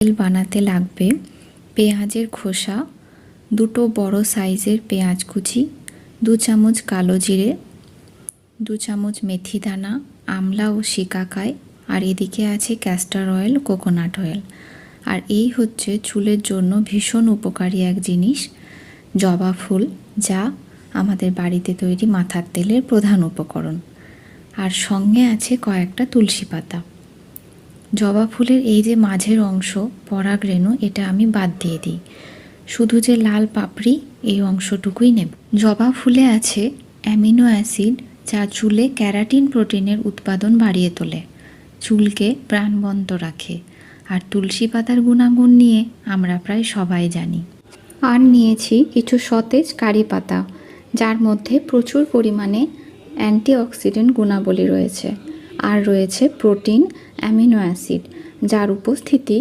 তেল বানাতে লাগবে পেঁয়াজের খোসা, দুটো বড় সাইজের পেঁয়াজ কুচি, 2 চামচ কালো জিরে, 2 চামচ মেথি দানা, আমলা ও শিকাকাই, আর এদিকে আছে ক্যাস্টর অয়েল, কোকোনাট অয়েল। আর এই হচ্ছে চুলের জন্য ভীষণ উপকারী এক জিনিস, জবা ফুল, যা আমাদের বাড়িতে তৈরি মাথার তেলের প্রধান উপকরণ। আর সঙ্গে আছে কয়েকটা তুলসী পাতা। জবা ফুলের এই যে মাঝের অংশ পরাগরেণু, এটা আমি বাদ দিয়ে দিই, শুধু যে লাল পাপড়ি এই অংশটুকুই নেব। জবা ফুলে আছে অ্যামিনো অ্যাসিড, যা চুলে ক্যারাটিন প্রোটিনের উৎপাদন বাড়িয়ে তোলে, চুলকে প্রাণবন্ত রাখে। আর তুলসী পাতার গুণাগুণ নিয়ে আমরা প্রায় সবাই জানি। আর নিয়েছি কিছু সতেজ কারি পাতা, যার মধ্যে প্রচুর পরিমাণে অ্যান্টিঅক্সিডেন্ট গুণাবলী রয়েছে। আর রয়েছে প্রোটিন, অ্যামিনো অ্যাসিড, যার উপস্থিতি